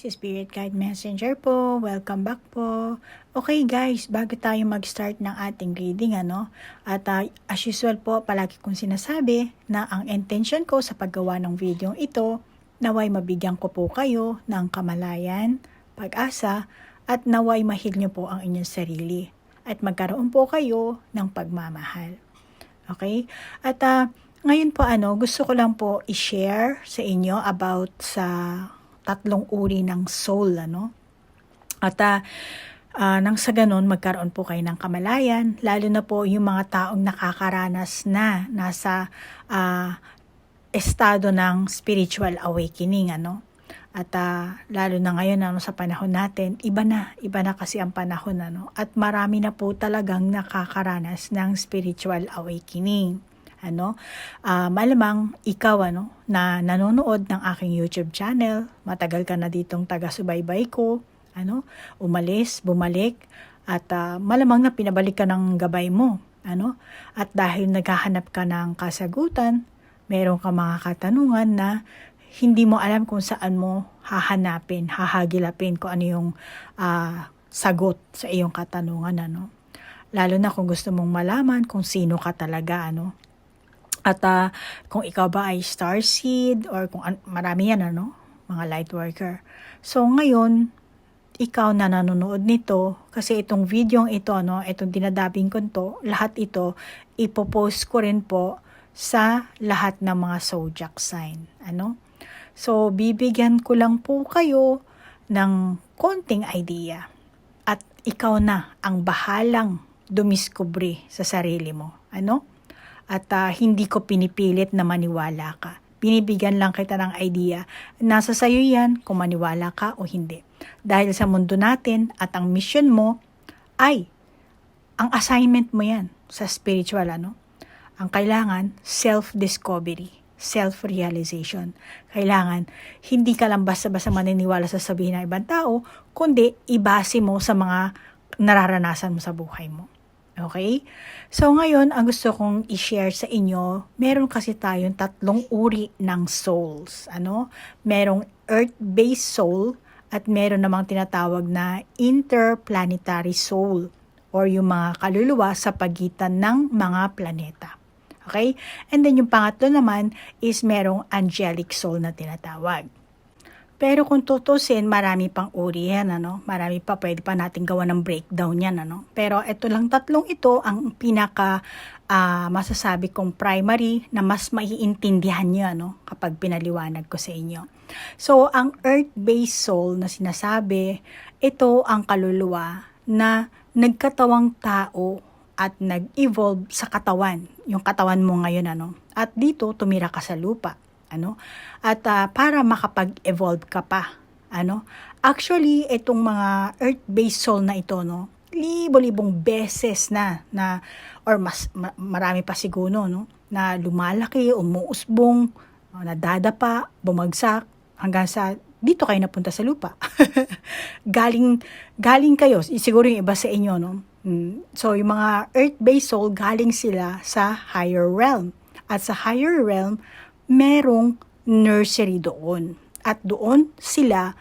guys, Spirit Guide Messenger po. Welcome back po. Okay guys, bago tayo mag-start ng ating reading, at as usual po, palagi kong sinasabi na ang intention ko sa paggawa ng video ito, naway mabigyan ko po kayo ng kamalayan, pag-asa, at naway mahil nyo po ang inyong sarili. At magkaroon po kayo ng pagmamahal. Okay? At ngayon po gusto ko lang po i-share sa inyo about sa tatlong uri ng soul, At nang sa ganun, magkaroon po kayo ng kamalayan, lalo na po yung mga taong nakakaranas na nasa estado ng spiritual awakening, At lalo na ngayon, sa panahon natin, iba na kasi ang panahon, At marami na po talagang nakakaranas ng spiritual awakening. Malamang ikaw na nanonood ng aking YouTube channel, matagal ka na ditong taga-subaybay ko, umalis, bumalik, at malamang na pinabalik ka ng gabay mo, at dahil naghahanap ka ng kasagutan, meron ka mga katanungan na hindi mo alam kung saan mo hahanapin, hahagilapin kung ano yung sagot sa iyong katanungan, Lalo na kung gusto mong malaman kung sino ka talaga, At kung ikaw ba ay starseed or kung marami yan, mga light worker. So ngayon, ikaw na nanonood nito, kasi itong video ito, itong dinadabing ko to, lahat ito, ipopost ko rin po sa lahat ng mga zodiac sign. So bibigyan ko lang po kayo ng konting idea. At ikaw na ang bahalang dumiskubre sa sarili mo. At hindi ko pinipilit na maniwala ka. Binibigyan lang kita ng idea. Nasa sayo yan kung maniwala ka o hindi. Dahil sa mundo natin at ang mission mo ay, ang assignment mo yan sa spiritual, Ang kailangan, self-discovery, self-realization. Kailangan, hindi ka lang basta-basta maniniwala sa sabihin ng ibang tao, kundi ibase mo sa mga nararanasan mo sa buhay mo. Okay? So ngayon, ang gusto kong i-share sa inyo, meron kasi tayong tatlong uri ng souls. Merong earth-based soul at meron namang tinatawag na interplanetary soul or yung mga kaluluwa sa pagitan ng mga planeta. Okay? And then yung pangatlo naman is merong angelic soul na tinatawag. Pero kung tutusin, marami pang uri yan, Marami pa, pwede pa natin gawa ng breakdown yan, Pero ito lang tatlong ito ang pinaka masasabi kong primary na mas maiintindihan nyo, kapag pinaliwanag ko sa inyo. So, ang earth-based soul na sinasabi, ito ang kaluluwa na nagkatawang tao at nag-evolve sa katawan, yung katawan mo ngayon, At dito, tumira ka sa lupa. At para makapag-evolve ka pa, Actually, itong mga earth-based soul na ito, libo-libong beses na or mas marami pa siguro, na lumalaki, umuusbong, nadadapa, bumagsak, hanggang sa dito kayo napunta sa lupa. galing kayo, siguro yung iba sa inyo, So, yung mga earth-based soul, galing sila sa higher realm. At sa higher realm, merong nursery doon. At doon sila,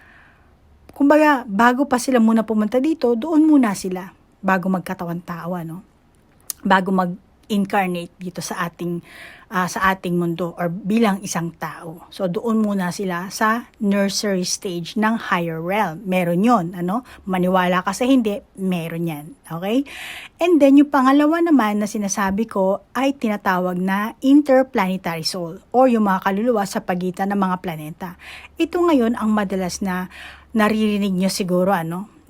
kumbaga, bago pa sila muna pumunta dito, doon muna sila, bago magkatawan tao, Bago mag-incarnate dito sa ating mundo or bilang isang tao. So, doon muna sila sa nursery stage ng higher realm. Meron yon, Maniwala ka sa hindi, meron yan. Okay? And then, yung pangalawa naman na sinasabi ko ay tinatawag na interplanetary soul or yung mga kaluluwa sa pagitan ng mga planeta. Ito ngayon ang madalas na naririnig nyo siguro,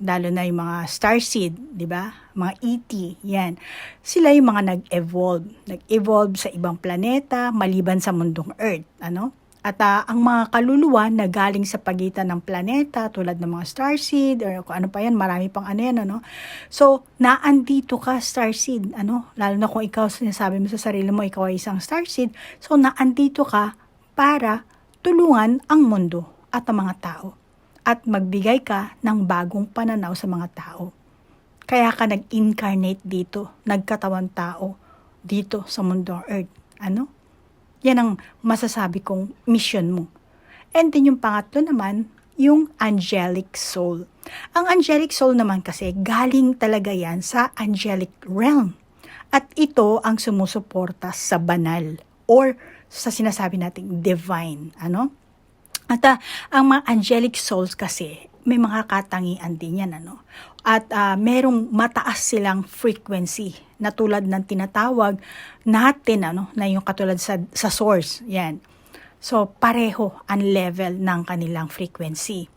lalo na yung mga starseed, di ba? Mga ET, yan. Sila yung mga nag-evolve sa ibang planeta maliban sa mundong Earth, At ang mga kaluluwa na galing sa pagitan ng planeta tulad ng mga starseed or kung ano pa yan, marami pang yan, So, naandito ka starseed, Lalo na kung ikaw sinasabi mo sa sarili mo ikaw ay isang starseed, so naandito ka para tulungan ang mundo at ang mga tao. At magbigay ka ng bagong pananaw sa mga tao. Kaya ka nag-incarnate dito, nagkatawan tao dito sa mundong Earth. Yan ang masasabi kong mission mo. And then yung pangatlo naman yung angelic soul. Ang angelic soul naman kasi galing talaga yan sa angelic realm. At ito ang sumusuporta sa banal or sa sinasabi nating divine. At ang mga angelic souls kasi may mga katangian din yan. At merong mataas silang frequency na tulad ng tinatawag natin na yung katulad sa source. Yan. So, pareho ang level ng kanilang frequency.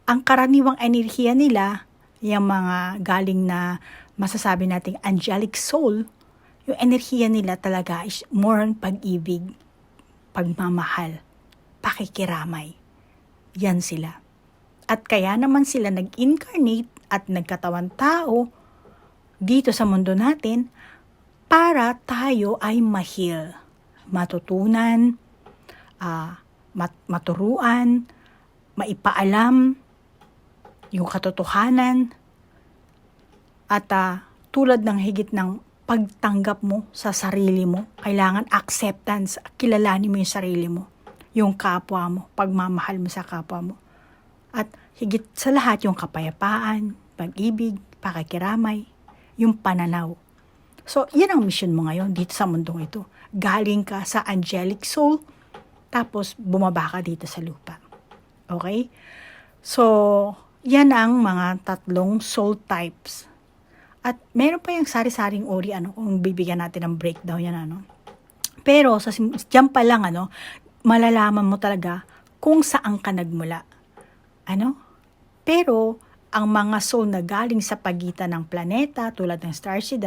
Ang karaniwang enerhiya nila, yung mga galing na masasabi nating angelic soul, yung enerhiya nila talaga is more on pag-ibig, pagmamahal, pakikiramay. Yan sila. At kaya naman sila nag-incarnate at nagkatawan tao dito sa mundo natin para tayo ay ma-heal, matutunan, maturuan, maipaalam yung katotohanan at tulad ng higit ng pagtanggap mo sa sarili mo, kailangan acceptance, kilalanin mo yung sarili mo, yung kapwa mo, pagmamahal mo sa kapwa mo. At higit sa lahat yung kapayapaan, pag-ibig, pakikiramay, yung pananaw. So, yan ang mission mo ngayon dito sa mundong ito. Galing ka sa angelic soul, tapos bumaba ka dito sa lupa. Okay? So, yan ang mga tatlong soul types. At meron pa yung sari-saring uri, kung bibigyan natin ng breakdown yan, Pero, diyan pa lang, malalaman mo talaga kung saan ka nagmula. Pero, ang mga soul na galing sa pagitan ng planeta, tulad ng starseed,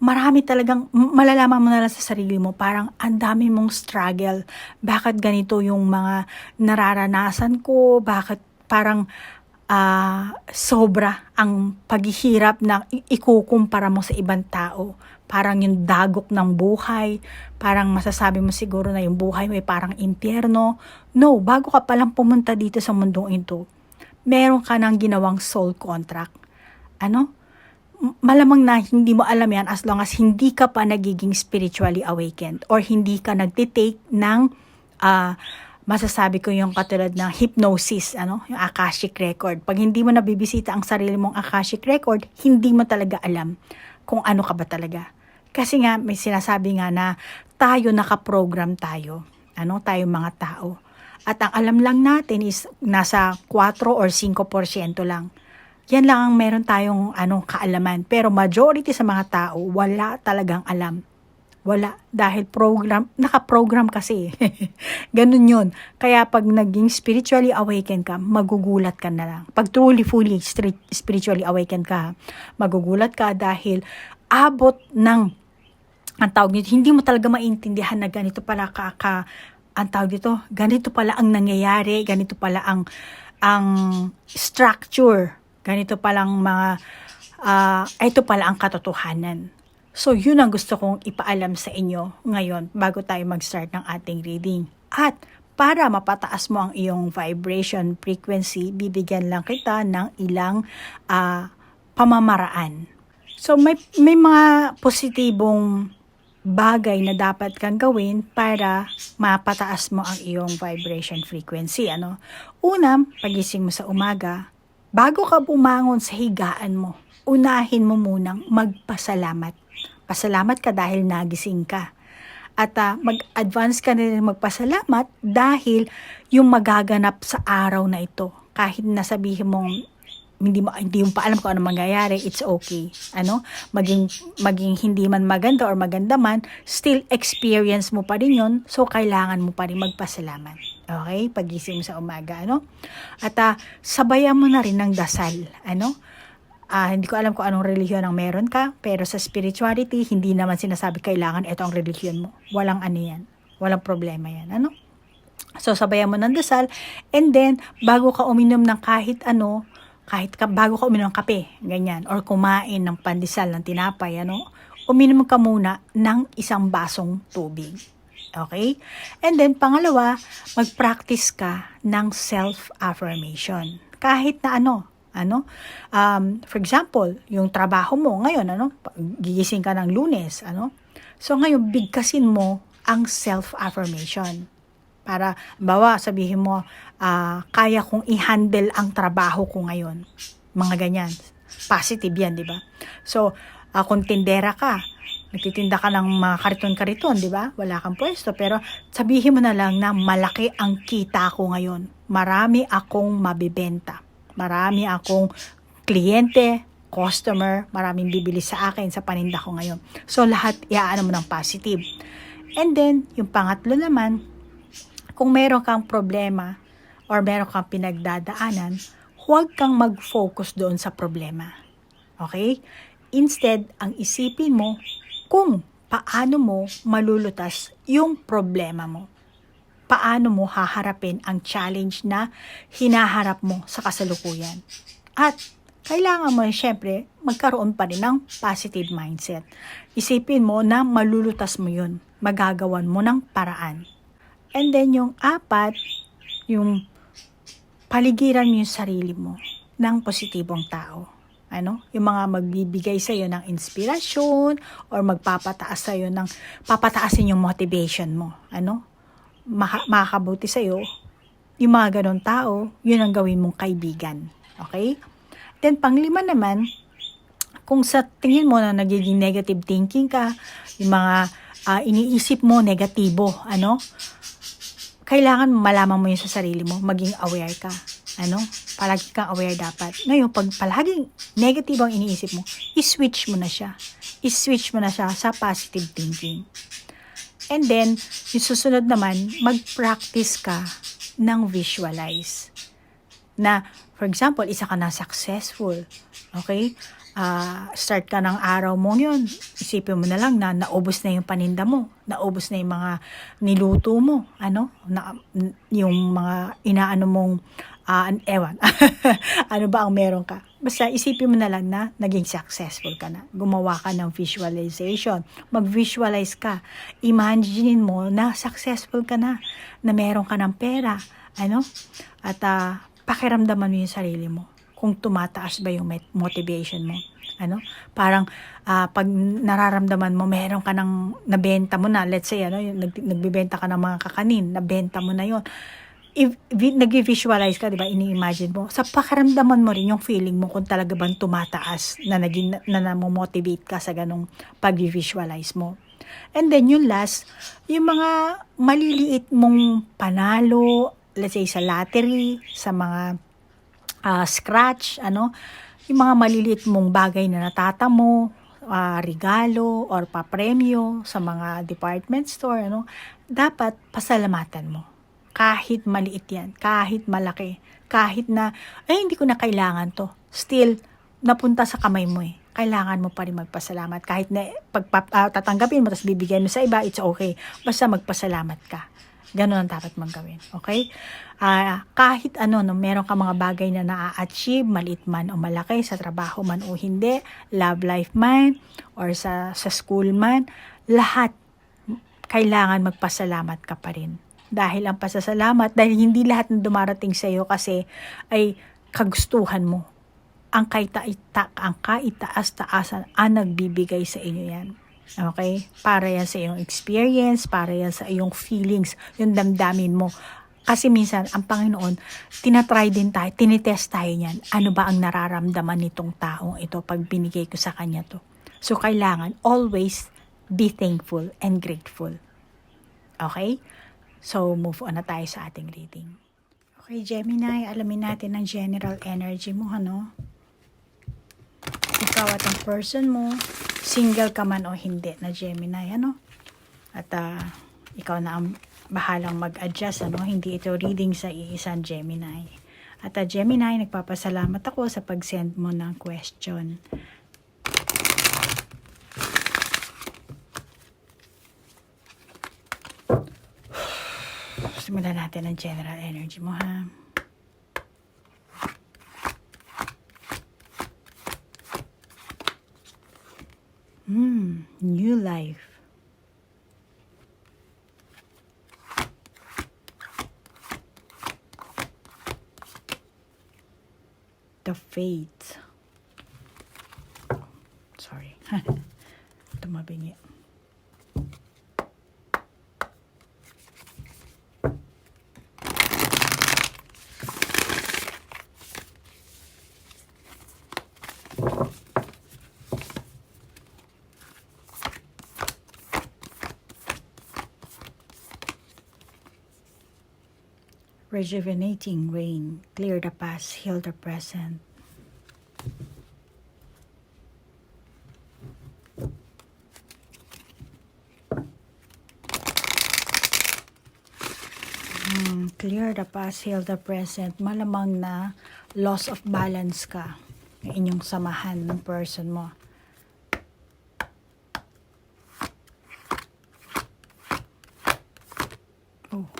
marami talagang, malalaman mo na lang sa sarili mo, parang ang dami mong struggle. Bakit ganito yung mga nararanasan ko? Bakit parang sobra ang paghihirap na ikukumpara mo sa ibang tao? Parang yung dagok ng buhay, parang masasabi mo siguro na yung buhay mo ay parang impyerno. No, bago ka palang pumunta dito sa mundong ito, meron ka nang ginawang soul contract. Malamang na hindi mo alam yan as long as hindi ka pa nagiging spiritually awakened or hindi ka nagtitake ng masasabi ko yung katulad ng hypnosis, yung Akashic record. Pag hindi mo nabibisita ang sarili mong Akashic record, hindi mo talaga alam kung ano ka ba talaga. Kasi nga may sinasabi nga na tayo nakaprogram tayo, tayo mga tao. At ang alam lang natin is nasa 4 or 5% lang. Yan lang ang meron tayong kaalaman. Pero majority sa mga tao, wala talagang alam. Wala. Dahil nakaprogram kasi. Ganun yun. Kaya pag naging spiritually awakened ka, magugulat ka na lang. Pag truly, fully spiritually awakened ka, magugulat ka dahil abot ng, ang tawag nito, hindi mo talaga maintindihan na ganito pala ang tawag dito, ganito pala ang nangyayari, ganito pala ang structure, ganito palang ito pala ang katotohanan. So, yun ang gusto kong ipaalam sa inyo ngayon bago tayo mag-start ng ating reading. At para mapataas mo ang iyong vibration frequency, bibigyan lang kita ng ilang pamamaraan. So, may mga positibong bagay na dapat kang gawin para mapataas mo ang iyong vibration frequency. Una, pagising mo sa umaga, bago ka bumangon sa higaan mo, unahin mo munang magpasalamat. Pasalamat ka dahil nagising ka. At mag-advance ka na rin magpasalamat dahil yung magaganap sa araw na ito. Kahit nasabihin mong hindi mo pa alam kung ano mangyayari, it's okay. Maging hindi man maganda or maganda man, still experience mo pa rin yun, so kailangan mo pa rin magpasalamat. Okay? Pagising mo sa umaga, At sabayan mo na rin ng dasal, hindi ko alam kung anong relihiyon ang meron ka, pero sa spirituality, hindi naman sinasabi kailangan ito ang relihiyon mo. Walang yan. Walang problema yan, So, sabayan mo ng dasal, and then, bago ka uminom ng bago ka uminom ng kape, ganyan, or kumain ng pandesal, ng tinapay, uminom ka muna ng isang basong tubig. Okay? And then, pangalawa, mag-practice ka ng self-affirmation. Kahit na for example, yung trabaho mo ngayon, gigising ka ng Lunes, So, ngayon, bigkasin mo ang self-affirmation. Para, bawa, sabihin mo, kaya kong i-handle ang trabaho ko ngayon. Mga ganyan. Positive yan, di ba? So, kung tindera ka, nagtitinda ka ng mga kariton-kariton, di ba? Wala kang pwesto. Pero sabihin mo na lang na malaki ang kita ko ngayon. Marami akong mabibenta. Marami akong kliyente, customer, maraming bibili sa akin sa paninda ko ngayon. So, lahat iaano mo ng positive. And then, yung pangatlo naman, kung meron kang problema or meron kang pinagdadaanan, huwag kang mag-focus doon sa problema. Okay? Instead, ang isipin mo kung paano mo malulutas yung problema mo. Paano mo haharapin ang challenge na hinaharap mo sa kasalukuyan. At kailangan mo, syempre, magkaroon pa rin ng positive mindset. Isipin mo na malulutas mo yun. Magagawan mo ng paraan. And then yung 4, yung paligiran mo yung sarili mo ng positibong tao. Yung mga magbibigay sa iyo ng inspirasyon or magpapataas sa iyo ng papataasin yung motivation mo. Makakabuti sa iyo yung mga ganong tao, yun ang gawin mong kaibigan. Okay? Then 5 naman, kung sa tingin mo na nagiging negative thinking ka, yung mga iniisip mo negatibo, kailangan malaman mo yun sa sarili mo, maging aware ka. Palagi kang aware dapat. Ngayon, pag palaging negative ang iniisip mo, i-switch mo na siya. I-switch mo na siya sa positive thinking. And then, yung susunod naman, mag-practice ka ng visualize. Na, for example, isa ka na successful. Okay? Start ka ng araw mo yun, isipin mo na lang na naubos na yung paninda mo, naubos na yung mga niluto mo, yung mga inaano mong, ewan, ano ba ang meron ka. Basta isipin mo na lang na naging successful ka na. Gumawa ka ng visualization. Mag-visualize ka. Imagine mo na successful ka na meron ka ng pera, at pakiramdaman mo yung sarili mo. Kung tumataas ba yung motivation mo. Parang pag nararamdaman mo, meron ka ng nabenta mo na, let's say, nagbibenta ka ng mga kakanin, nabenta mo na yon. Nag-visualize ka, di ba? Ini-imagine mo. Sa pakiramdaman mo rin yung feeling mo kung talaga bang tumataas na namomotivate ka sa ganong pag-visualize mo. And then yung last, yung mga maliliit mong panalo, let's say sa lottery, sa mga scratch, yung mga maliliit mong bagay na natatamo, regalo or papremyo sa mga department store, dapat pasalamatan mo. Kahit maliit yan, kahit malaki, kahit na, hindi ko na kailangan to. Still, napunta sa kamay mo eh. Kailangan mo pa rin magpasalamat. Kahit na tatanggapin mo, tapos bibigyan mo sa iba, it's okay. Basta magpasalamat ka. Ganun ang dapat mong gawin. Okay? Kahit meron ka mga bagay na na-achieve, maliit man o malaki, sa trabaho man o hindi, love life man, or sa school man, lahat, kailangan magpasalamat ka pa rin. Dahil ang pasasalamat, dahil hindi lahat ng dumarating sa iyo kasi ay kagustuhan mo. Ang kaitaas-taasan ang nagbibigay sa inyo yan. Okay? Para yan sa iyong experience, para yan sa iyong feelings, yung damdamin mo. Kasi minsan, ang Panginoon, tinatry din tayo, tinitest tayo niyan. Ano ba ang nararamdaman nitong taong ito pag binigay ko sa kanya to? So, kailangan always be thankful and grateful. Okay? So, move on na tayo sa ating reading. Okay, Gemini, alamin natin ang general energy mo, Ikaw at ang person mo, single ka man o hindi na Gemini, At ikaw na ang bahalang mag-adjust, Hindi ito reading sa iisang Gemini. At Gemini, nagpapasalamat ako sa pag-send mo ng question. Simulan natin ang general energy mo, New life. The fate. Sorry. Tumabingi. Rejuvenating rain, clear the past, heal the present. Clear the past, heal the present. Malamang na loss of balance ka ng inyong samahan ng person mo. Oh.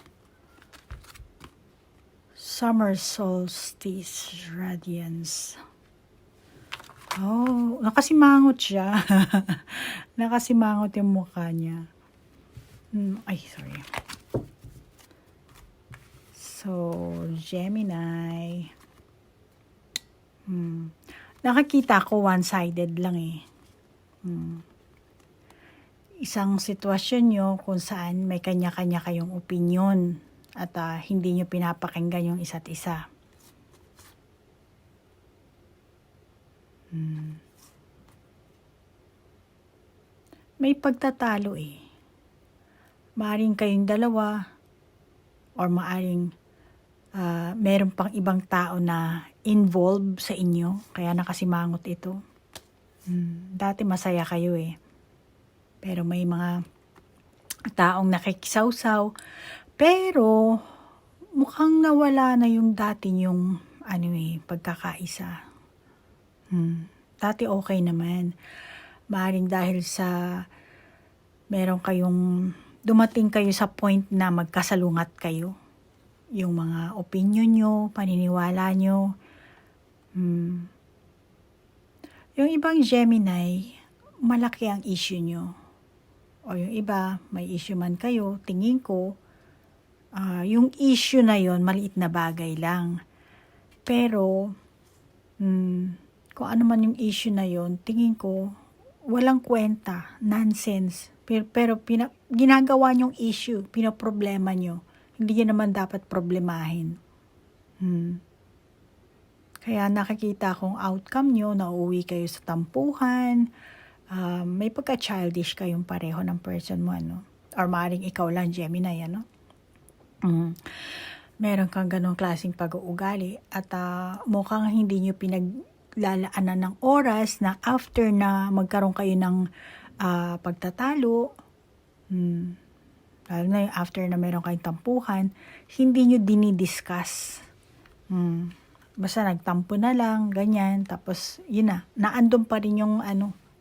Summer solstice radiance. Oh, nakasimangot siya. Nakasimangot yung mukha niya. Ay, sorry. So, Gemini. Nakakita ko one-sided lang eh. Isang sitwasyon nyo kung saan may kanya-kanya kayong opinyon at hindi nyo pinapakinggan yung isa't isa. May pagtatalo eh. Maaring kayong dalawa or maaring meron pang ibang tao na involved sa inyo, kaya nakasimangot ito. Dati masaya kayo eh. Pero may mga taong nakikisawsaw, pero mukhang nawala na yung dati yung pagkakaisa. Dati okay naman. Maaring dahil sa meron kayong dumating kayo sa point na magkasalungat kayo. Yung mga opinion nyo, paniniwala nyo. Yung ibang Gemini, malaki ang issue nyo. O yung iba, may issue man kayo, tingin ko, yung issue na yon maliit na bagay lang. Pero, kung ano man yung issue na yon, tingin ko, walang kwenta, nonsense. Pero ginagawa nyong issue, pinoproblema nyo. Hindi nyo naman dapat problemahin. Kaya nakikita kong outcome nyo, nauuwi kayo sa tampuhan, may pagka-childish kayong pareho ng person mo, or maaaring ikaw lang, Gemini, meron kang ganong klaseng pag-uugali at mukhang hindi nyo pinaglalaanan ng oras na after na magkaroon kayo ng pagtatalo, lalo na after na meron kayong tampuhan, hindi nyo dinidiscuss. Basta nagtampo na lang, ganyan, tapos yun na, naandun pa rin yung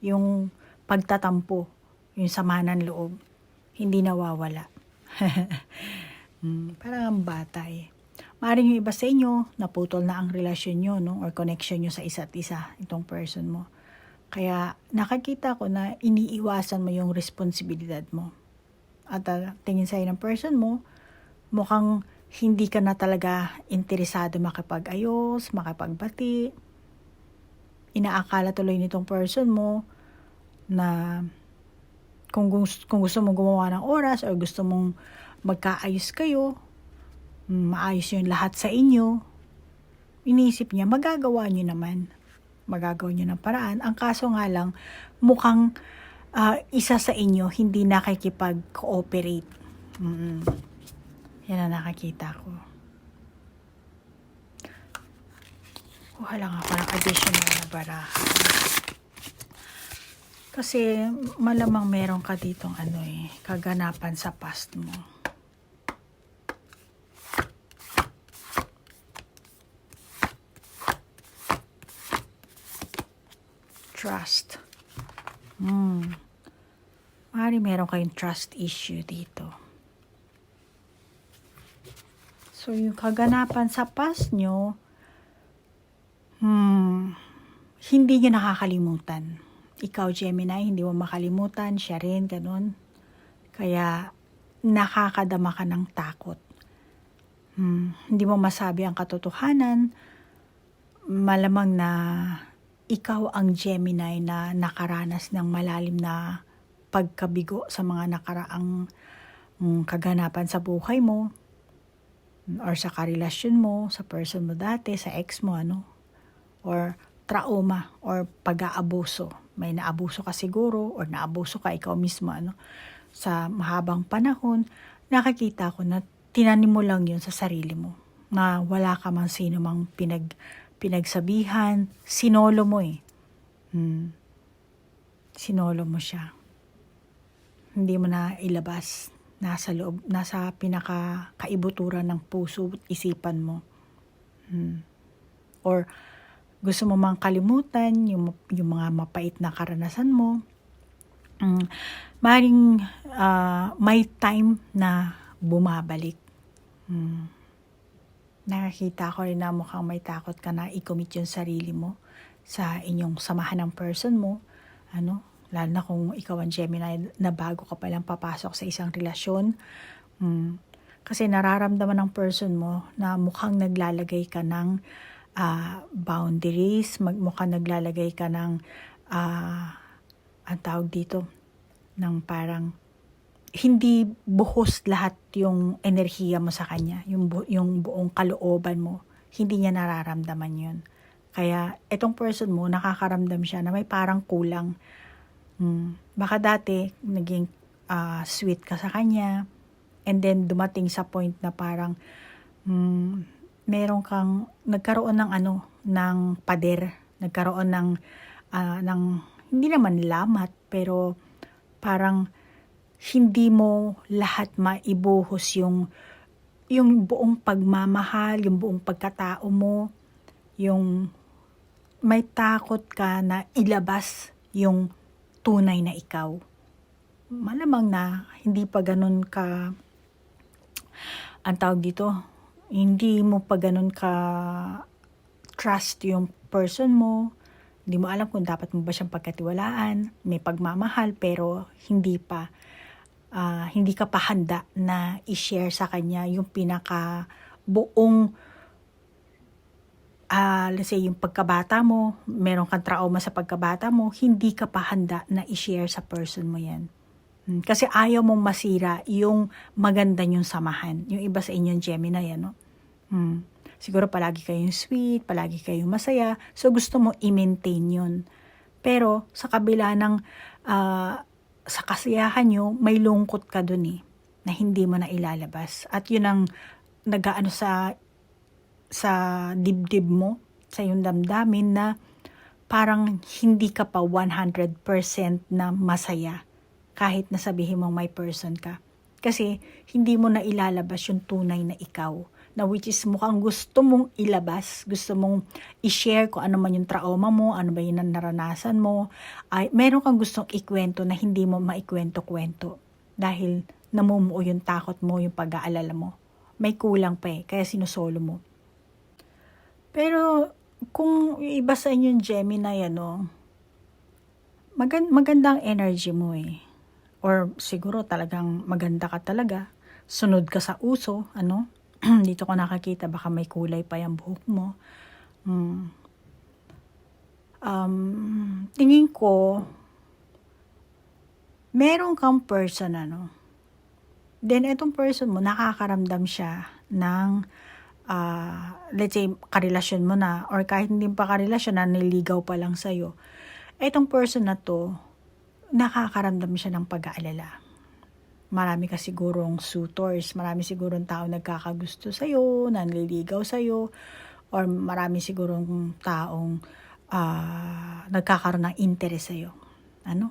yung pagtatampo, yung sama ng loob, hindi nawawala. Parang ang bata eh. Maaaring yung iba sa inyo, naputol na ang relasyon nyo, or connection nyo sa isa't isa, itong person mo. Kaya nakakita ko na iniiwasan mo yung responsibilidad mo. At tingin sa'yo ng person mo, mukhang hindi ka na talaga interesado makipag-ayos, makipagbati. Inaakala tuloy nitong person mo na kung gusto mong gumawa ng oras or gusto mong magkaayos kayo, maayos yung lahat sa inyo, iniisip niya, magagawa niyo naman. Magagawa niyo ng paraan. Ang kaso nga lang, mukhang isa sa inyo hindi nakikipag-cooperate. Yan ang nakakita ko. Kuha lang ako ng additional na baraha. Kasi malamang meron ka ditong kaganapan sa past mo. Trust. Maaari meron kayong trust issue dito. So, yung kaganapan sa past nyo, hindi nyo nakakalimutan. Ikaw, Gemini, hindi mo makalimutan. Siya rin, ganun. Kaya, nakakadama ka ng takot. Hindi mo masabi ang katotohanan. Malamang na ikaw ang Gemini na nakaranas ng malalim na pagkabigo sa mga nakaraang kaganapan sa buhay mo or sa karelasyon mo, sa person mo dati, sa ex mo, or trauma or pag-aabuso. May naabuso ka siguro or naabuso ka ikaw mismo sa mahabang panahon. Nakakita ko na tinanim mo lang yun sa sarili mo. na wala ka man sino mang pinagsabihan, sinolo mo eh. Sinolo mo siya. Hindi mo na ilabas. Nasa loob, nasa pinaka-kaibuturan ng puso at isipan mo. Or gusto mo mang kalimutan yung mga mapait na karanasan mo. Maring may time na bumabalik. Nakakita ko rin na mukhang may takot ka na i-commit yung sarili mo sa inyong samahan ng person mo. Lalo na kung ikaw ang Gemini na bago ka palang papasok sa isang relasyon. Kasi nararamdaman ng person mo na mukhang naglalagay ka ng boundaries, mukhang naglalagay ka ng ang tawag dito, ng parang hindi buhos lahat yung enerhiya mo sa kanya, yung buong kalooban mo, hindi niya nararamdaman yun. Kaya itong person mo, nakakaramdam siya na may parang kulang. Baka dati, naging sweet ka sa kanya, and then dumating sa point na parang meron kang, nagkaroon ng ng pader, nagkaroon ng hindi naman lamat, pero parang hindi mo lahat maibuhos yung buong pagmamahal, yung buong pagkatao mo, yung may takot ka na ilabas yung tunay na ikaw. Malamang na hindi pa ganun ka, ang tawag dito, hindi mo pa ganun ka trust yung person mo. Hindi mo alam kung dapat mo ba siyang pagkatiwalaan, may pagmamahal, pero hindi ka pa handa na i-share sa kanya yung pinaka buong, let's say, yung pagkabata mo, meron kang trauma sa pagkabata mo, hindi ka pa handa na i-share sa person mo yan. Kasi ayaw mong masira yung maganda yung samahan. Yung iba sa inyong Gemini, siguro palagi kayong sweet, palagi kayong masaya, so gusto mo i-maintain yun. Pero sa kabila ng sa kasiyahan nyo, may lungkot ka dun na hindi mo na ilalabas. At yun ang nag-aano sa dibdib mo, sa yung damdamin na parang hindi ka pa 100% na masaya kahit na sabihin mong may person ka. Kasi hindi mo na ilalabas yung tunay na ikaw, na which is mukhang gusto mong ilabas, gusto mong i-share kung ano man yung trauma mo, ano ba yung naranasan mo, ay meron kang gustong ikwento na hindi mo maikwento-kwento dahil namumuo yung takot mo, yung pag-aalala mo. May kulang pa kaya sinusolo mo. Pero kung iba sa inyong Gemini, magandang energy mo or siguro talagang maganda ka talaga, sunod ka sa uso, dito ko nakakita, baka may kulay pa yung buhok mo. Tingin ko, meron kang person, then itong person mo, nakakaramdam siya ng, let's say, karelasyon mo na, or kahit hindi pa karelasyon na, niligaw pa lang sa'yo. Itong person na to, nakakaramdam siya ng pag-aalala. Marami ka sigurong suitors, marami sigurong tao nagkakagusto sa'yo, nanliligaw sa'yo, or marami sigurong taong nagkakaroon ng interest sa'yo.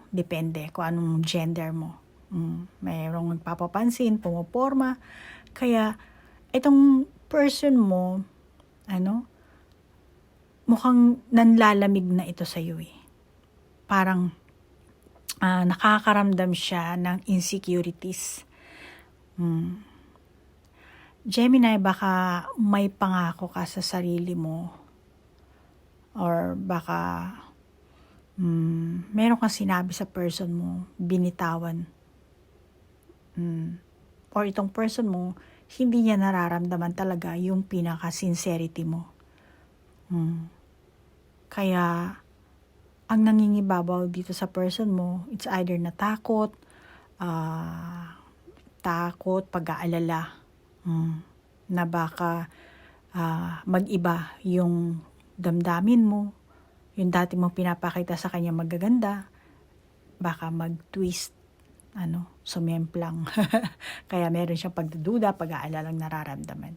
Depende kung anong gender mo. Mayroong nagpapapansin, pumoporma. Kaya, itong person mo, mukhang nanlalamig na ito sa'yo Parang, nakakaramdam siya ng insecurities. Gemini, baka may pangako ka sa sarili mo, or baka meron kang sinabi sa person mo, binitawan. Or itong person mo, hindi niya nararamdaman talaga yung pinaka-sincerity mo. Kaya, ang nangingibabaw dito sa person mo, it's either natakot, pag-aalala, na baka mag-iba yung damdamin mo, yung dati mong pinapakita sa kanya magaganda, baka mag-twist, sumemplang. Kaya meron siyang pagdududa, pag-aalalang nararamdaman.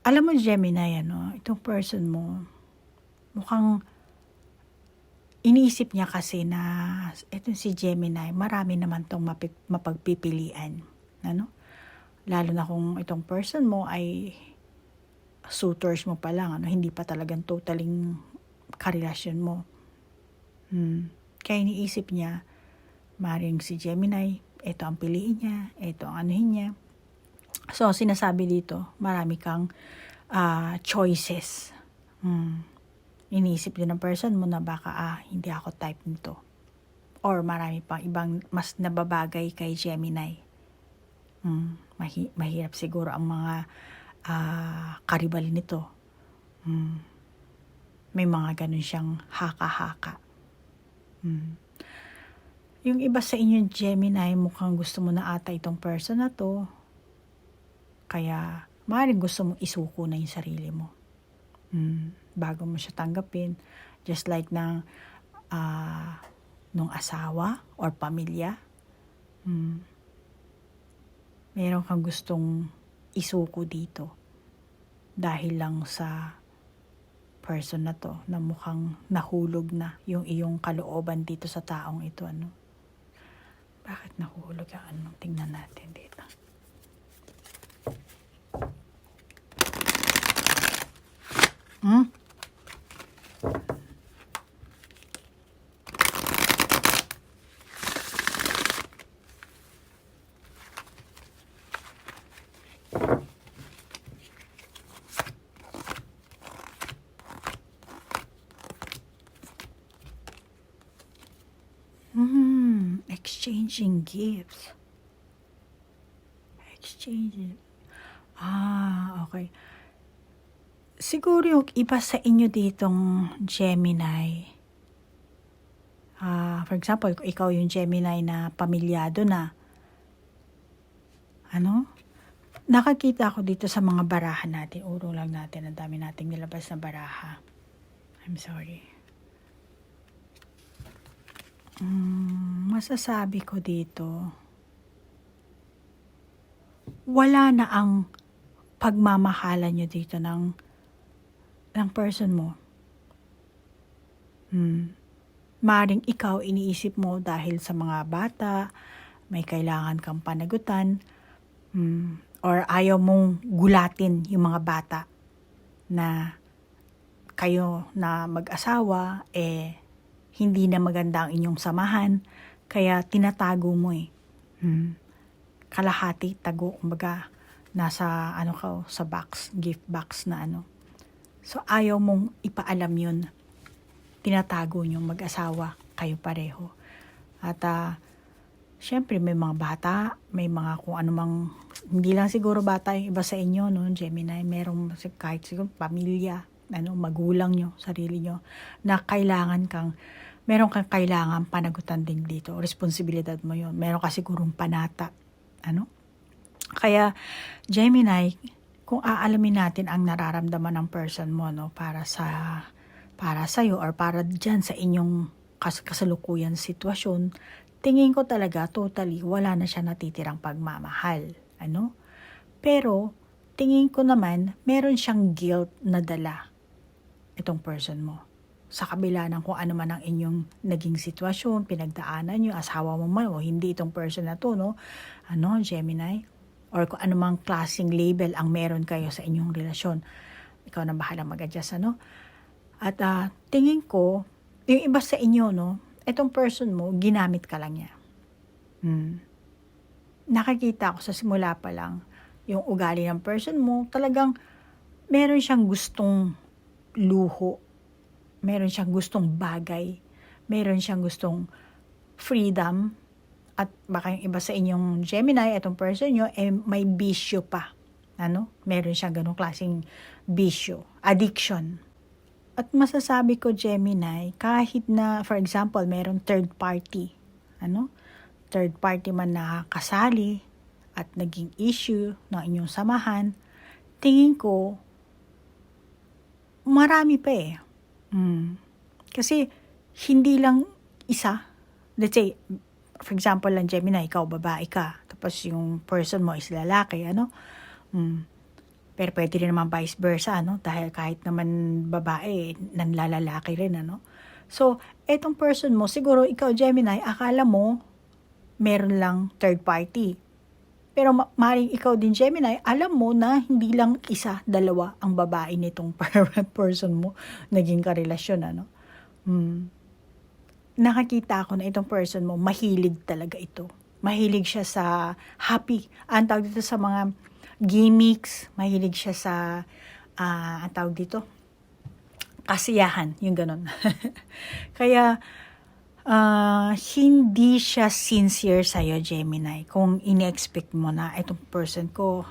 Alam mo Gemini, itong person mo, mukhang iniisip niya kasi na itong si Gemini, marami naman tong mapagpipilian. Lalo na kung itong person mo ay suitors mo pa lang, hindi pa talagang totaling karelasyon mo. Kaya iniisip niya, maring si Gemini, ito ang piliin niya, ito ang anuhin niya. So, sinasabi dito, marami kang choices. Iniisip din ng person mo na baka, hindi ako type nito. Or marami pang ibang mas nababagay kay Gemini. Mahirap siguro ang mga karibal nito. May mga ganun siyang haka-haka. Yung iba sa inyong Gemini, mukhang gusto mo na ata itong person na to. Kaya, maaaring gusto mong isuko na yung sarili mo. Bago mo siya tanggapin. Just like nung asawa or pamilya. Meron kang gustong isuko dito. Dahil lang sa person na to na mukhang nahulog na yung iyong kalooban dito sa taong ito. Bakit nahulog ang tingnan natin dito. Exchanging gifts. Okay. Siguro yung iba sa inyo ditong Gemini, for example, kung ikaw yung Gemini na pamilyado na, nakakita ako dito sa mga baraha natin. Urong lang natin, ang dami nating nilabas na baraha. I'm sorry. Masasabi ko dito, wala na ang pagmamahalan nyo dito ng person mo. Maring ikaw iniisip mo dahil sa mga bata, may kailangan kang panagutan, or ayaw mong gulatin yung mga bata na kayo na mag-asawa, hindi na maganda ang inyong samahan, kaya tinatago mo kalahati, tago, kumbaga, nasa sa box, gift box na So, ayaw mong ipaalam yun. Tinatago niyong mag-asawa, kayo pareho. At, syempre, may mga bata, may mga kung anumang, hindi lang siguro bata yung iba sa inyo, Gemini, merong kahit siguro pamilya, magulang nyo, sarili nyo, na meron kang kailangan panagutan din dito. Responsibilidad mo yun. Meron ka sigurong panata. Kaya, Gemini, kung aalamin natin ang nararamdaman ng person mo, para sa'yo or para dyan sa inyong kasalukuyan sitwasyon, tingin ko talaga totally wala na siya natitirang pagmamahal. Pero, tingin ko naman, meron siyang guilt na dala itong person mo. Sa kabila ng kung ano man ang inyong naging sitwasyon, pinagdaanan nyo, asawa mo man o hindi itong person na to, Gemini, or kung ano mang klaseng label ang meron kayo sa inyong relasyon. Ikaw na bahala mag-adjust, At tingin ko, yung iba sa inyo, itong person mo, ginamit ka lang niya. Nakikita ko sa simula pa lang, yung ugali ng person mo, talagang meron siyang gustong luho, meron siyang gustong bagay, meron siyang gustong freedom, at baka yung iba sa inyong Gemini, itong person nyo, may bisyo pa. Meron siyang ganong klaseng bisyo, addiction. At masasabi ko, Gemini, kahit na, for example, meron third party, third party man na kasali at naging issue ng inyong samahan, tingin ko, marami pa Kasi, hindi lang isa. Let's say, for example lang, Gemini, ikaw babae ka, tapos yung person mo is lalaki, Pero pwede rin naman vice versa, ano? Dahil kahit naman babae, nanlalalaki rin, ano? So, etong person mo, siguro ikaw, Gemini, akala mo meron lang third party. Pero maaaring ikaw din, Gemini, alam mo na hindi lang isa, dalawa ang babae nitong person mo naging karelasyon, ano? Nakakita ako na itong person mo, mahilig talaga ito. Mahilig siya sa happy. Ang tawag dito sa mga gimmicks, mahilig siya sa, ang tawag dito, kasiyahan, yung ganun. Kaya, hindi siya sincere sa'yo, Gemini. Kung ini-expect mo na itong person ko,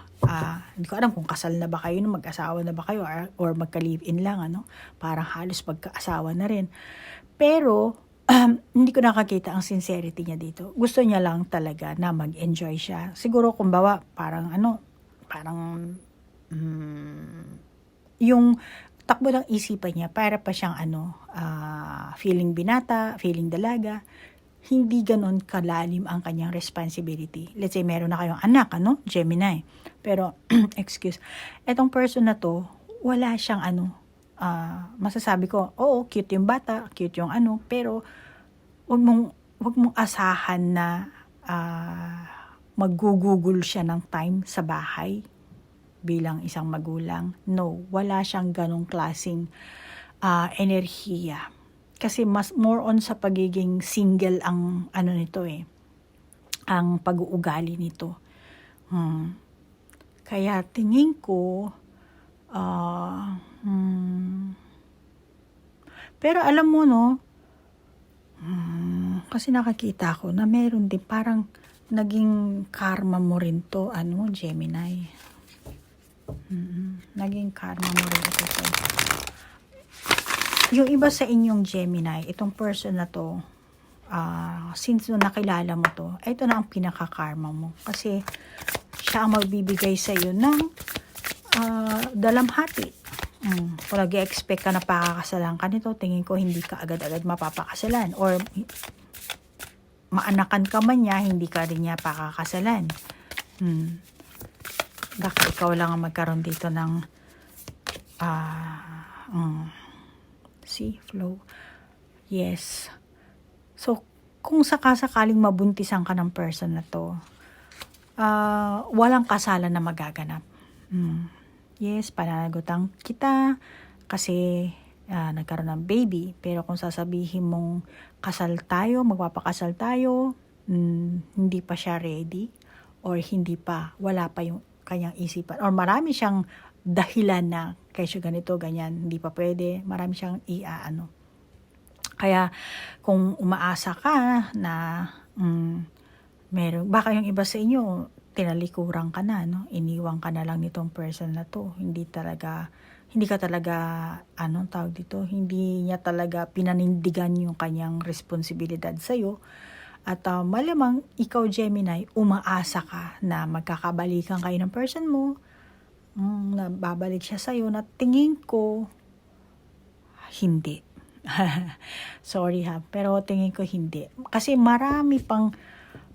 hindi ko alam kung kasal na ba kayo, mag-asawa na ba kayo, or magka-live-in lang, ano? Parang halos magka-asawa na rin. Pero, hindi ko nakakita ang sincerity niya dito. Gusto niya lang talaga na mag-enjoy siya. Siguro, kumbawa, parang yung takbo ng isipan niya, para pa siyang feeling binata, feeling dalaga, hindi ganon kalalim ang kanyang responsibility. Let's say, meron na kayong anak, ano? Gemini. Pero, excuse, etong person na to, wala siyang masasabi ko, oo, cute yung bata, cute yung pero, wag mong asahan na maggugugol siya ng time sa bahay bilang isang magulang. No, wala siyang ganong klaseng enerhiya. Kasi more on sa pagiging single ang nito ang pag-uugali nito. Kaya tingin ko, pero alam mo, no, kasi nakakita ko na meron din parang naging karma mo rin to, Gemini. Naging karma mo rin ito. Yung iba sa inyong Gemini, itong person na to, since nakilala mo to, ito na ang pinaka-karma mo. Kasi siya ang magbibigay sa iyo ng dalamhati. Kung nag-expect ka na pakakasalan ka nito, tingin ko hindi ka agad-agad mapapakasalan. Or maanakan ka man niya, hindi ka rin niya pakakasalan. Baka ikaw lang ang magkaroon dito ng see, flow. Yes. So, kung sakasakaling mabuntisan ka ng person na to, walang kasalan na magaganap. Yes, pananagutan kita kasi nagkaroon ng baby. Pero kung sasabihin mong kasal tayo, magpapakasal tayo, hindi pa siya ready or hindi pa, wala pa yung kanyang isipan. Or marami siyang dahilan na kesyo ganito, ganyan, hindi pa pwede. Marami siyang Kaya kung umaasa ka na meron, baka yung iba sa inyo, tinalikuran ka na, no? Iniwan ka na lang nitong person na to. Hindi ka talaga, tawag dito, hindi niya talaga pinanindigan yung kanyang responsibilidad sa'yo. At malamang ikaw, Gemini, umaasa ka na magkakabalikan kayo ng person mo, na babalik siya sa'yo, na tingin ko, hindi. Sorry ha, pero tingin ko hindi. Kasi marami pang,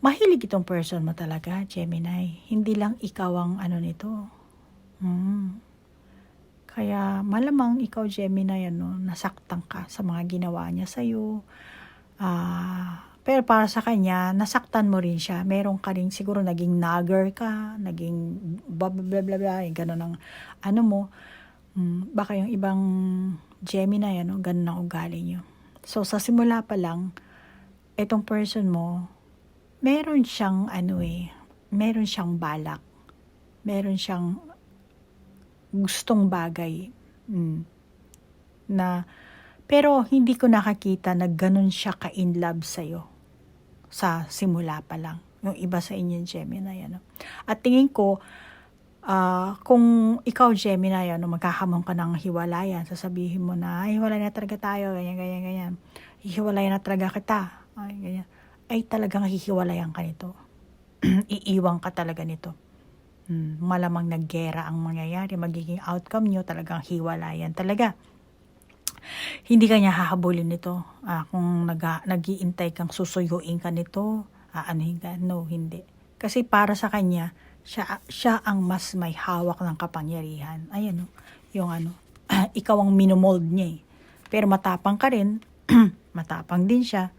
mahilig itong person mo talaga, Gemini. Hindi lang ikaw ang nito. Kaya malamang ikaw, Gemini, nasaktan ka sa mga ginawa niya sa'yo. Pero para sa kanya, nasaktan mo rin siya. Meron ka rin siguro naging nagger ka, naging blah blah blah blah, gano'n ang mo. Baka yung ibang Gemini, ganun ang ugali nyo. So, sa simula pa lang, itong person mo, meron siyang meron siyang balak. Meron siyang gustong bagay. Pero hindi ko nakakita na ganun siya ka-in love sa'yo. Sa simula pa lang. Yung iba sa inyo, Gemini, At tingin ko, kung ikaw, Gemini, magkahamon ka ng hiwalayan, sasabihin mo na, hiwalay na talaga tayo, ganyan. Hiwalay na talaga kita, ganyan. Ay talagang hihiwalayan ka nito. Iiwang ka talaga nito. Malamang naggera ang mangyayari, magiging outcome nyo talagang hiwalayan talaga. Hindi ka niya hahabulin nito. Kung nag-iintay kang susuyuin ka nito, aanuhin ka, no, hindi. Kasi para sa kanya, Siya ang mas may hawak ng kapangyarihan. Ayan, no? Yung ikaw ang minomold niya eh. Pero matapang ka rin, matapang din siya.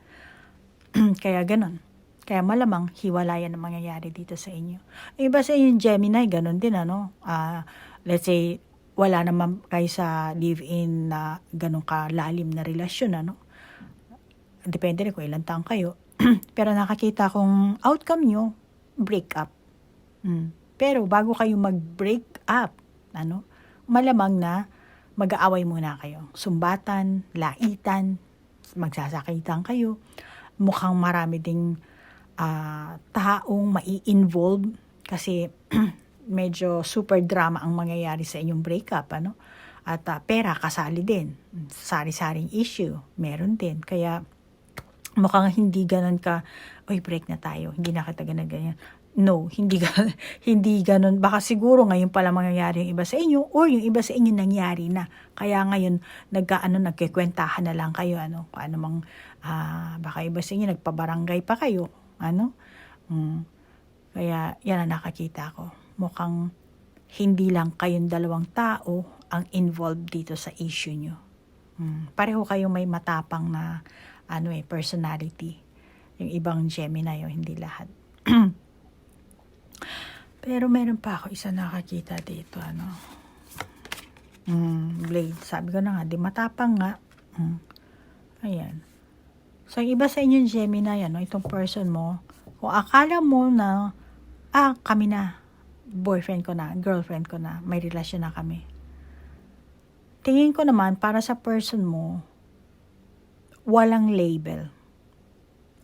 Kaya ganon. Kaya malamang hiwalayan ang mangyayari dito sa inyo. Iba sa inyo, Gemini, ganon din, let's say, wala naman kayo sa live-in na ganon kalalim na relasyon, Depende rin kung ilang taong kayo. Pero nakakita kong outcome nyo, break up. Pero bago kayo mag-break up, malamang na mag-aaway muna kayo. Sumbatan, laitan, magsasakitan kayo. Mukhang marami ding taong mai-involve kasi medyo super drama ang mangyayari sa inyong breakup, At pera kasali din. Sari-saring issue, meron din. Kaya mukhang hindi ganun ka, break na tayo, hindi na kita ganyan. No, hindi ganun. Baka siguro ngayon pala mangyayari yung iba sa inyo or yung iba sa inyo nangyari na. Kaya ngayon nagkikwentahan na lang kayo, paano mang baka iba sa inyo nagpabarangay pa kayo, Kaya yan ang nakakita ko. Mukhang hindi lang kayong dalawang tao ang involved dito sa issue nyo. Pareho kayong may matapang na personality. Yung ibang Gemini, hindi lahat. Pero meron pa ako isa nakakita dito, Blade. Sabi ko na nga, di matapang nga. Ayan. So, yung iba sa inyong Gemini, itong person mo, kung akala mo na, kami na, boyfriend ko na, girlfriend ko na, may relasyon na kami. Tingin ko naman, para sa person mo, walang label.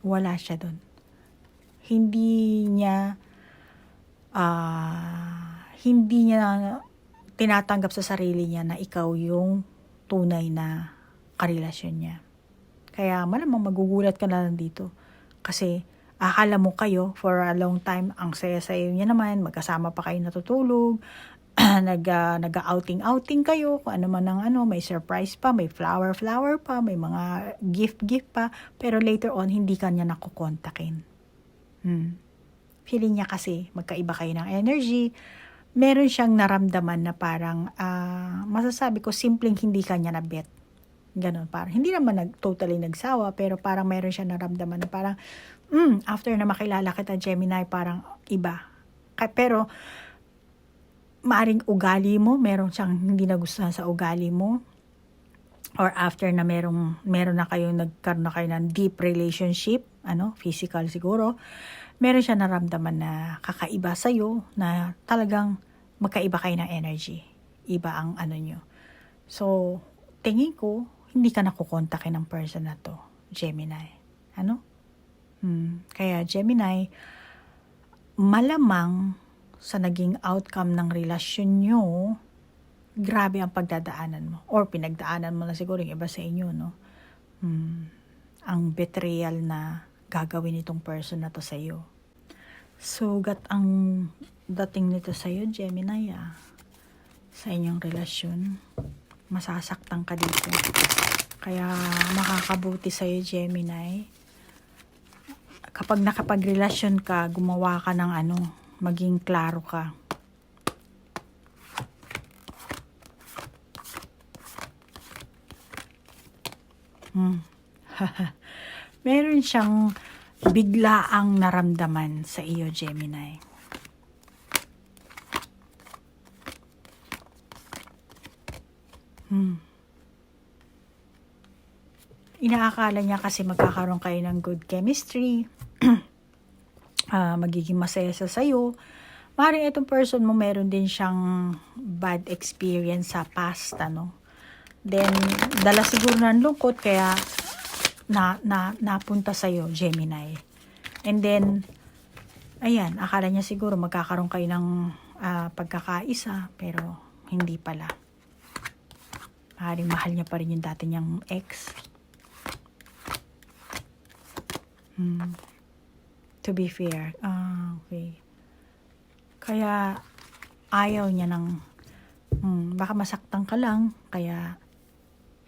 Wala siya dun. Hindi niya tinatanggap sa sarili niya na ikaw yung tunay na karelasyon niya. Kaya malamang magugulat ka na lang dito. Kasi akala mo kayo for a long time, ang saya-sayo niya naman, magkasama pa kayo natutulog, nag-outing kayo, kung ano man ang may surprise pa, may flower pa, may mga gift pa, pero later on, hindi ka niya nakukontakin. Feeling niya kasi, magkaiba kayo ng energy, meron siyang naramdaman na parang, masasabi ko, simpleng hindi ka niya na-bet. Ganon, parang, hindi naman totally nagsawa, pero parang meron siyang naramdaman na parang, after na makilala kita, Gemini, parang iba. Pero, maaring ugali mo, meron siyang hindi nagustuhan sa ugali mo, or after na meron na kayo, nagkaroon na kayo ng deep relationship, physical siguro, meron siya naramdaman na kakaiba sa'yo, na talagang magkaiba kayo ng energy. Iba ang nyo. So, tingin ko, hindi ka nakukontakin ng person na to, Gemini. Kaya Gemini, malamang sa naging outcome ng relasyon nyo, grabe ang pagdadaanan mo. Or pinagdaanan mo na siguro yung iba sa inyo, Ang betrayal na gagawin itong person na to sa iyo. Sugat ang dating nito sa iyo, Gemini, sa inyong relasyon. Masasaktan ka dito. Kaya makakabuti sa iyo, Gemini. Kapag nakapagrelasyon ka, gumawa ka ng maging klaro ka. Meron siyang biglaang naramdaman sa iyo, Gemini. Inaakala niya kasi magkakaroon kayo ng good chemistry, magiging masaya sa sayo. Maaaring itong person mo meron din siyang bad experience sa past, Then, dala siguro ng lungkot, kaya napunta sa'yo, Gemini. And then, ayan, akala niya siguro magkakaroon kayo ng pagkakaisa, pero hindi pala. Maaaring mahal niya pa rin yung dati niyang ex. To be fair. Okay. Kaya, ayaw niya baka masaktan ka lang, kaya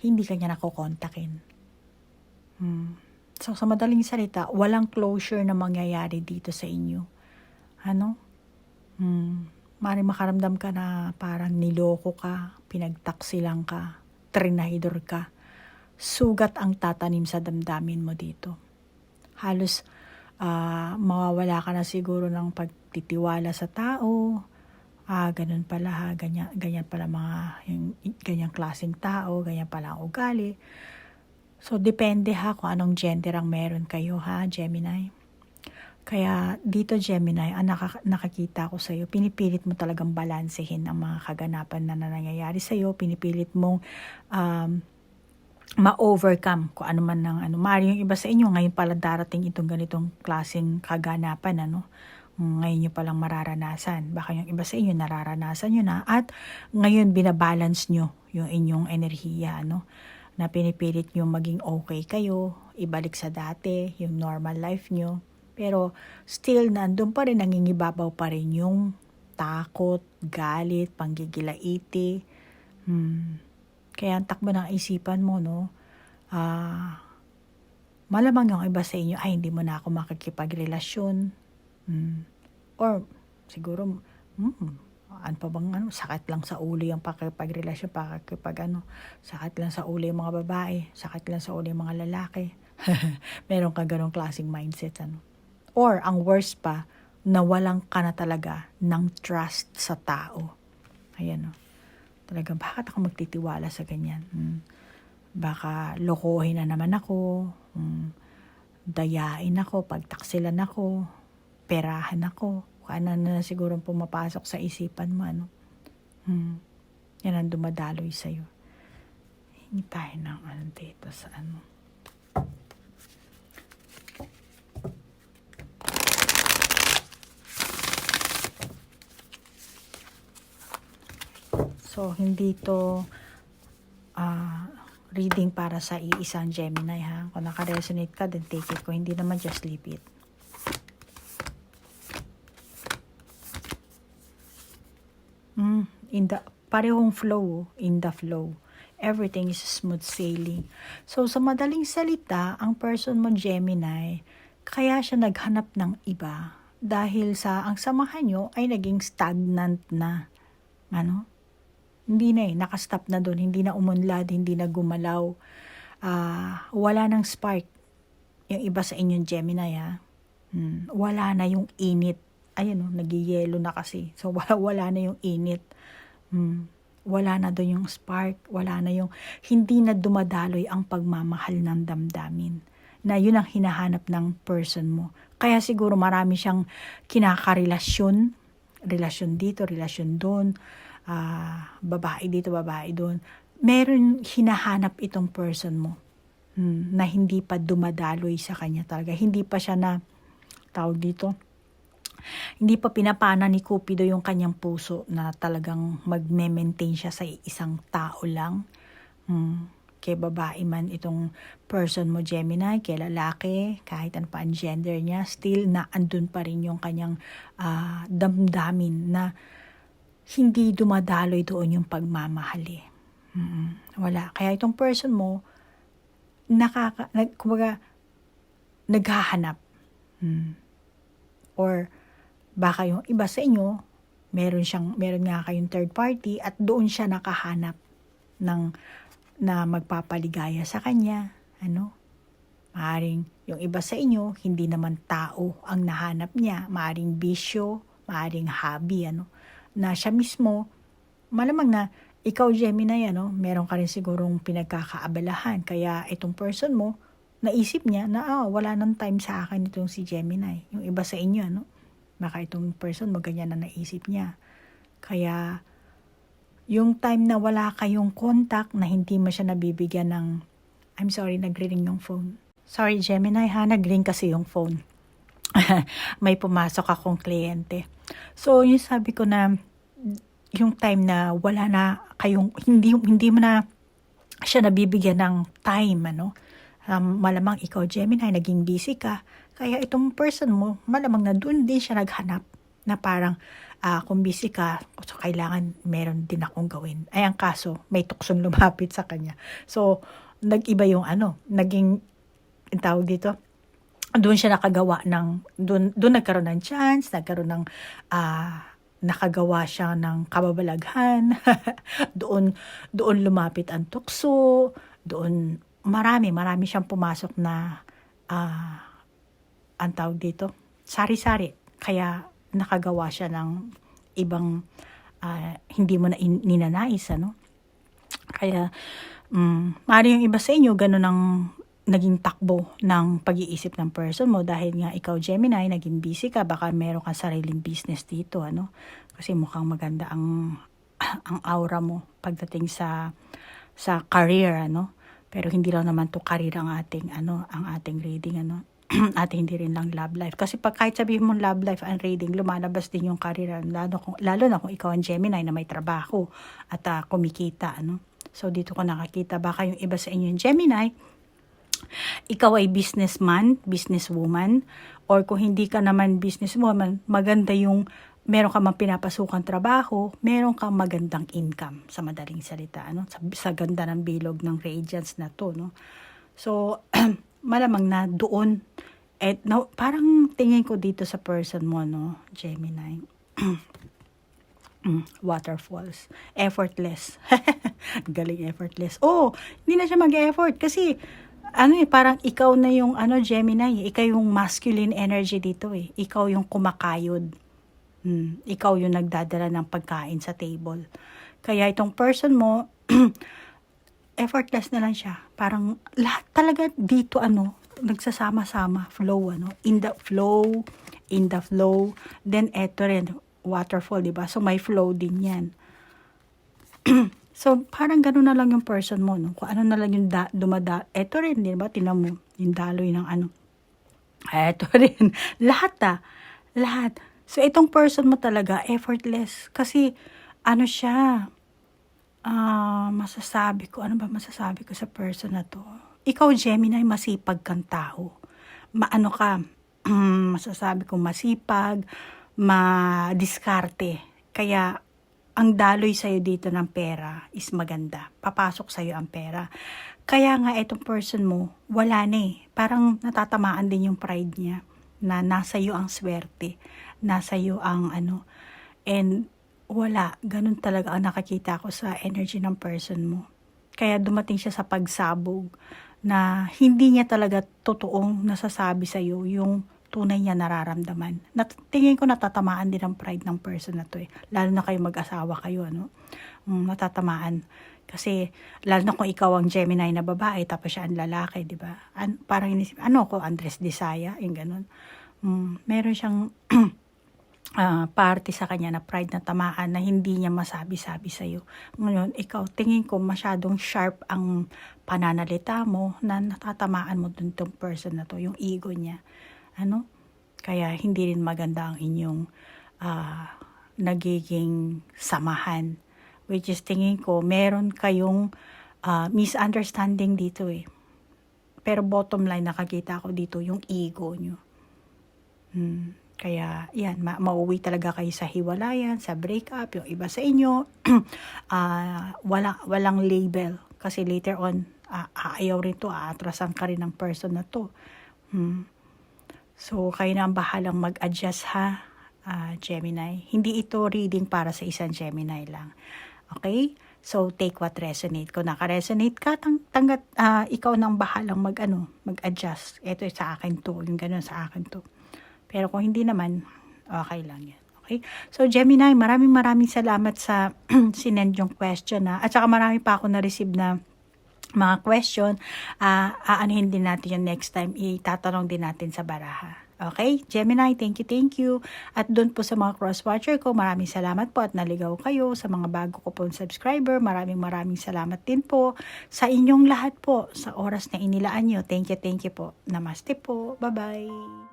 hindi ka niya nakukontakin. So, sa madaling salita, walang closure na mangyayari dito sa inyo. Maaaring makaramdam ka na parang niloko ka, pinagtaksilan ka, trinahidor ka. Sugat ang tatanim sa damdamin mo dito. Halos mawawala ka na siguro ng pagtitiwala sa tao. Ganun pala ha, ganyan pala yung ganyang klaseng tao, ganyan pala ang ugali. So, depende ha kung anong gender ang meron kayo ha, Gemini. Kaya dito, Gemini, ang nakakita ko sa'yo, pinipilit mo talagang balansehin ang mga kaganapan na nangyayari sa'yo. Pinipilit mong ma-overcome kung ano man ng ano. Maaaring yung iba sa inyo, ngayon pala darating itong ganitong klaseng kaganapan, ano. Ngayon nyo palang mararanasan. Baka yung iba sa inyo, nararanasan nyo na. At ngayon, binabalance nyo yung inyong enerhiya, ano. Na pinipilit nyo maging okay kayo, ibalik sa dati, yung normal life nyo. Pero still, nandun pa rin, nangingibabaw pa rin yung takot, galit, panggigilaiti. Kaya ang takbo ng isipan mo, no, malamang yung iba sa inyo, ay hindi mo na ako makikipagrelasyon. Or siguro, ano pa bang sakit lang sa ulo yung pakipagrelasyon, sakit lang sa ulo yung mga babae, sakit lang sa ulo yung mga lalaki. Meron ka ganong klaseng mindset, ano. Or, ang worst pa, nawalan ka na talaga ng trust sa tao. Ayan, no. Talaga, bakit ako magtitiwala sa ganyan? Baka lokohin na naman ako, dayain ako, pagtaksilan ako, perahan ako, kung ano na siguro pumapasok sa isipan mo, ano. Yan ang dumadaloy sa'yo. Hingi tayo ng ano dito sa ano. So, hindi to reading para sa iisang Gemini, ha. Kung naka-resonate ka, then take it. Kung hindi naman, just leave it. Parehong flow, in the flow. Everything is smooth sailing. So, sa madaling salita, ang person mo, Gemini, kaya siya naghanap ng iba dahil ang samahan nyo ay naging stagnant na. Ano? Hindi na nakastop na doon, hindi na umunlad, hindi na gumalaw. Wala nang spark. Yung iba sa inyong Gemini, ha? Wala na yung init. Ayun, nagyayelo na kasi. So, wala na yung init. Wala na doon yung spark. Wala na yung, hindi na dumadaloy ang pagmamahal ng damdamin. Na yun ang hinahanap ng person mo. Kaya siguro marami siyang kinakarelasyon. Relasyon dito, relasyon doon. Babae dito, babae doon. Meron hinahanap itong person mo na hindi pa dumadaloy sa kanya talaga. Hindi pa siya na, tawag dito, hindi pa pinapana ni Cupido yung kanyang puso na talagang magme-maintain siya sa isang tao lang. Kay babae man itong person mo, Gemini, kay lalaki, kahit ano pa ang gender niya, still na andun pa rin yung kanyang damdamin na hindi dumadaloy doon yung pagmamahali. Wala. Kaya itong person mo, naghahanap. Or, baka yung iba sa inyo, meron nga kayong third party at doon siya nakahanap na magpapaligaya sa kanya. Ano? Maaring yung iba sa inyo, hindi naman tao ang nahanap niya. Maaring bisyo, maaring hobby, ano? Na siya mismo, malamang na ikaw, Gemini, ano, meron ka rin sigurong pinagkakaabalahan. Kaya itong person mo, naisip niya na wala nang time sa akin itong si Gemini. Yung iba sa inyo, ano, baka itong person mo, ganyan na naisip niya. Kaya, yung time na wala kayong contact, na hindi mo siya nabibigyan ng, I'm sorry, nagre-ring yung phone. Sorry, Gemini, ha, nag-ring kasi yung phone. May pumasok akong kliyente. So, yung sabi ko na, yung time na wala na kayong, hindi mo na siya nabibigyan ng time, ano. Malamang ikaw, Gemini, naging busy ka. Kaya itong person mo, malamang na doon din siya naghanap na parang, kung busy ka, so kailangan meron din akong gawin. Ay, ang kaso, may tuksong lumapit sa kanya. So, nag-iba yung naging, tawag dito, doon siya nakagawa ng, doon nagkaroon ng chance, nagkaroon ng nakagawa siya ng kababalaghan, doon lumapit ang tukso, doon marami siyang pumasok na ang tawag dito, sari-sari. Kaya nakagawa siya ng ibang hindi mo na ninanais, ano? Kaya, maaari yung iba sa inyo, ganun ang naging takbo ng pag-iisip ng person mo dahil nga ikaw, Gemini, naging busy ka, baka meron kang sariling business dito, ano? Kasi mukhang maganda ang aura mo pagdating sa career, ano? Pero hindi lang naman to career ang ating reading, ano? At hindi rin lang love life. Kasi pag kahit sabihin mo love life and reading, lumalabas din yung career, lalo na kung ikaw ang Gemini na may trabaho at kumikita, ano? So dito ko nakakita, baka yung iba sa inyo yung Gemini, ikaw ay businessman, businesswoman, or kung hindi ka naman businesswoman, maganda yung meron ka mang pinapasukang trabaho, meron kang magandang income, sa madaling salita, ano? Sa ganda ng bilog ng radiance na to, no? So, malamang na doon, parang tingin ko dito sa person mo, no, Gemini, waterfalls, effortless. Galing, effortless. Hindi na siya mag-effort kasi parang ikaw na yung Gemini, ikaw yung masculine energy dito eh. Ikaw yung kumakayod. Ikaw yung nagdadala ng pagkain sa table. Kaya itong person mo effortless na lang siya. Parang lahat talaga dito nagsasama-sama, flow, in the flow. Then eto rin, waterfall, di ba? So may flow din 'yan. So parang gano'n na lang yung person mo, no? Kung ano na lang yung eto rin, di ba? Tingnan mo yung daloy ng eto rin. Lahat. So itong person mo talaga effortless kasi siya, masasabi ko sa person na to? Ikaw, Gemini, masipag kang tao. Masasabi ko masipag, madiskarte. Kaya, ang daloy sa'yo dito ng pera is maganda. Papasok sa'yo ang pera. Kaya nga, itong person mo, wala na eh. Parang natatamaan din yung pride niya na nasa iyo ang swerte. Nasa iyo ang and wala. Ganun talaga ang nakakita ko sa energy ng person mo. Kaya dumating siya sa pagsabog na hindi niya talaga totoong nasasabi sa'yo yung tunay niya nararamdaman. Tingin ko natatamaan din ang pride ng person na to eh. Lalo na kayo mag-asawa kayo, natatamaan. Kasi, lalo na kung ikaw ang Gemini na babae, tapos siya ang lalaki, di ba? Parang inisip, ko, Andres Desaya, yung ganun. Meron siyang party sa kanya na pride na tamaan na hindi niya masabi-sabi sa'yo. Ngayon, ikaw, tingin ko masyadong sharp ang pananalita mo na natatamaan mo dun tong person na to, yung ego niya. Kaya hindi rin maganda ang inyong nagiging samahan. Which is tingin ko, meron kayong misunderstanding dito eh. Pero bottom line, nakakita ko dito yung ego nyo. Kaya, yan, mauwi talaga kayo sa hiwalayan, sa breakup, yung iba sa inyo, walang label. Kasi later on, ayaw rin to, aatrasan ka rin ng person na to. So, kayo na ang bahalang mag-adjust ha, Gemini. Hindi ito reading para sa isang Gemini lang. Okay? So, take what resonate. Kung naka-resonate ka, ikaw nang bahalang mag-adjust. Ito sa akin to, yung ganun sa akin to. Pero kung hindi naman, okay lang yan. Okay? So, Gemini, maraming salamat sa sinend yung question na. At saka marami pa ako na-receive na mga question. Aanuhin din natin yung next time. Itatanong din natin sa baraha. Okay? Gemini, thank you. At doon po sa mga cross-watcher ko, maraming salamat po at naligaw kayo. Sa mga bago ko pong subscriber, maraming salamat din po. Sa inyong lahat po, sa oras na inilaan nyo. Thank you po. Namaste po. Bye-bye.